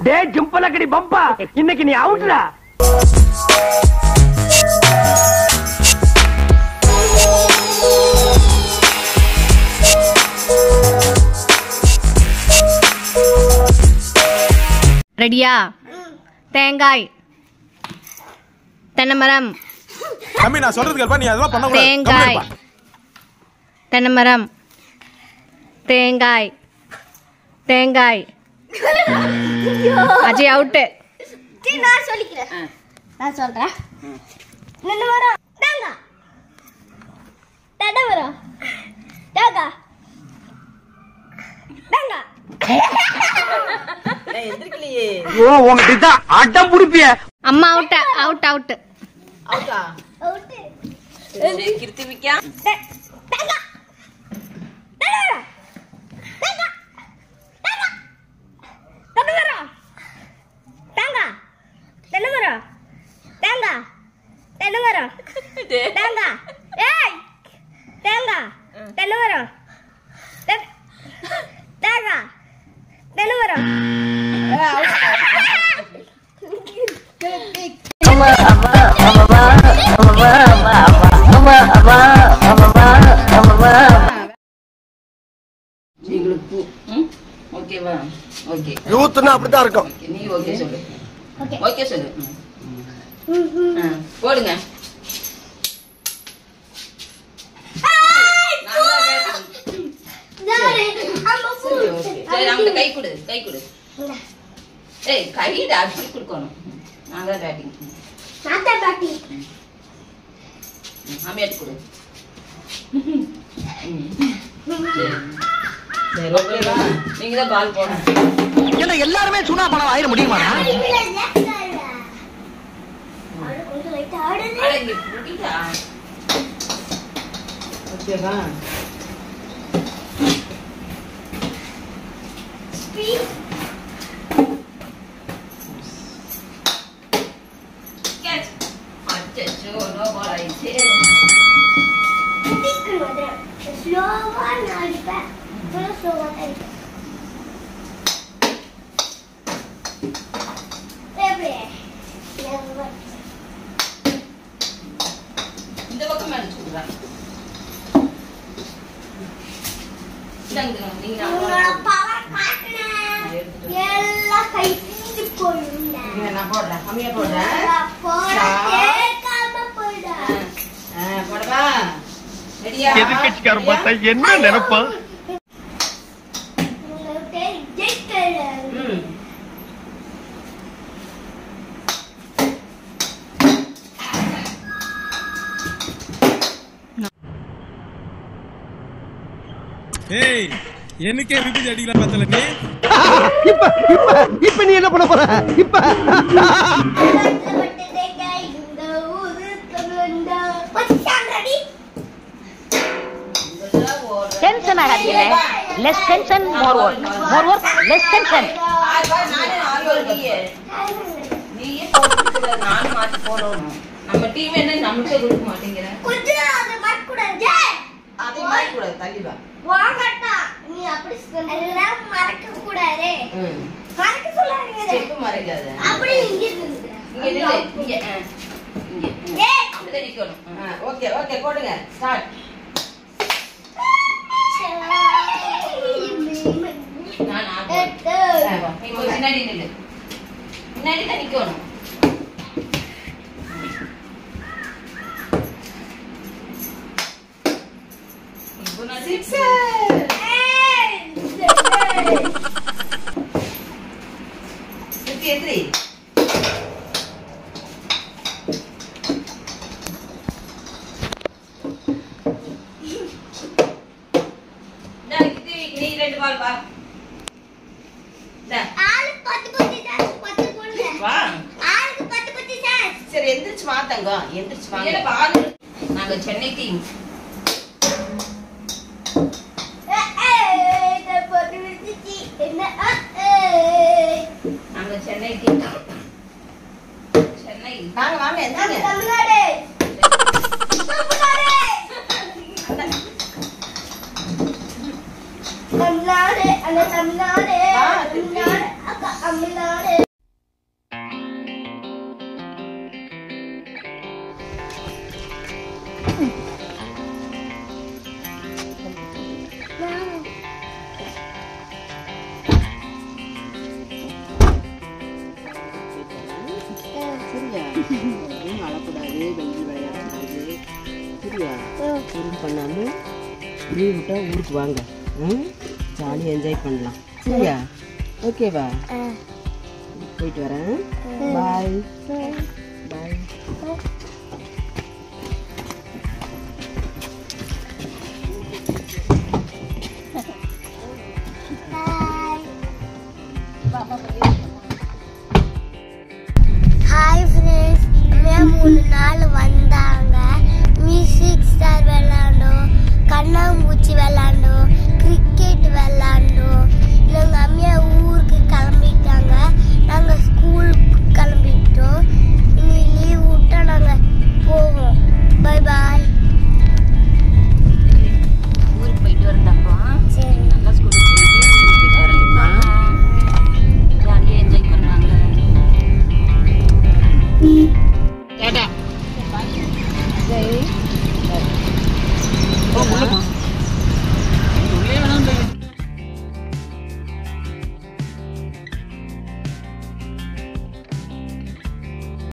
டே ஜிம்பலக்கடி பம்பா, இன்னைக்கு நீ அவுட்ரா. ரெடியா? தேங்காய், தென்னைமரம். தம்பி நான் சொல்றது கேப்பா, நீ அதெல்லாம் பண்ண கூடாது. தேங்காய், தென்னைமரம், தேங்காய், தேங்காய். அஜய் அவுட். நான் சொல்லிக்கிறேன். நான் சொல்றேன். தென்னைமரம், தேங்காய், தென்னைமரம், தேங்காய், தேங்காய். அட்டம் புடிப்பிய அம்மா அவுட் அவுட் அவுட் அவுட்டா அவுட். கிருத்திவிக்கா தேங்காய், தென்னைமரம், தேங்காய், தேங்காய், தென்னைமரம், தேங்காய், தென்னைமரம், தேங்காய், தென்னைமரம், தேங்காய். ஏய் தேங்காய், தென்னைமரம், தேங்காய், தென்னைமரம். ஓகேவா? ஓகே யூத்னா அப்படிதான் இருக்கும். நீ ஓகே சொல்லு. ஓகே சொல்லு. போடுங்க. சரி அவங்க கை கொடு, கை கொடு. ஏய் கையில அப்படி கொடுக்கணும். நான் தான் பேட்டிங். நான் தான் பேட்டிங். அம்மையாட்டு கொடு. சரி ஓகேவா? நீங்க தான் பால் போடணும். என்ன எல்லாருமே சுனா பணம் ஆயிர முடியுமா? அடங்கி புடிடா. ஓகேவா? கேட்ச். அச்சச்சோ நோ பால் ஆயிடுச்சு. ஸ்லோவா நாடிப்பேன். ஸ்லோவா அடிப்பேன். இந்த பக்கம் அடிச்சு விடுறேன். நீங்க எல்லாம் கை தீந்து போயிடுங்க. நான் போடுறேன். அம்மையா போடுறேன். போடவா? ரெடியா? எதிர்கட்சிக்காரன் பார்த்தா என்ன நினைப்பா? ஏய் எனக்கே விபத்து அடிக்கலாம் பார்த்தல நீ. இப்ப நீ என்ன பண்ண போற? இப்ப டென்ஷன் ஆகாதீங்க. Less tension more work, more work less tension. நீயே போட்டு நானும் மாத்தி போடணும். நம்ம டீம் என்ன நமக்கே கொடுக்க மாட்டேங்கிற. அதை மாறக்கூடாது. அதை மாறக் கூடாது. தள்ளி வா. வாங்கட்டா நீ அப்படி எல்லாம் மறக்க கூடாதே. மறக்க சொல்லாதீங்க. செப்பு மறைக்காத. அப்படி இங்க இருந்து இங்க நில்லு. இங்க இங்க அப்படியே நிக்கணும். ஓகே ஓகே போடுங்க. ஸ்டார்ட். நான் ஆ நீ முன்னாடி நில்லு. முன்னாடி தான் நிக்கணும். சரி எந்திரிச்சு மாத்தாங்க. எந்திரிச்சு வாங்க. நாங்க சென்னை டீம். நாங்க சென்னை டீம். சென்னை வாங்க வாங்க எந்திரிங்க. தமிழ்நாடு. தமிழ்நாடு. அந்த தமிழ்நாடு. தமிழ்நாடு. தமிழ்நாடு. அழக்கூடாது, வெயில் விளையாடக்கூடாது. சரியா? எதுவும் பண்ணாம லீவ் விட்டா ஊருக்கு வாங்க. ஜாலியாக என்ஜாய் பண்ணலாம். சரியா? ஓகேவா? போயிட்டு வரேன். பாய் பாய். ஹாய் ஃப்ரெண்ட்ஸ், 3 நாள் வந்தாங்க. மியூசிக் ஸ்டார் விளாண்டோம், கண்ணாமூச்சி விளாண்டோம், கிரிக்கெட் விளாண்டோம். எங்கள் அம்மா ஊருக்கு கிளம்பிட்டாங்க, நாங்கள் ஸ்கூலுக்கு கிளம்பிட்டோம். இனி லீவ் விட்டா நாங்கள் போவோம். Bye bye. ஊருக்கு போயிட்டு வரேன்டாப்பா. சரி. நல்லா ஸ்கூலுக்கு போயிட்டு வரேன்ப்பா. ஜாலியாக என்ஜாய் பண்ணாங்க. டாடா. சரி.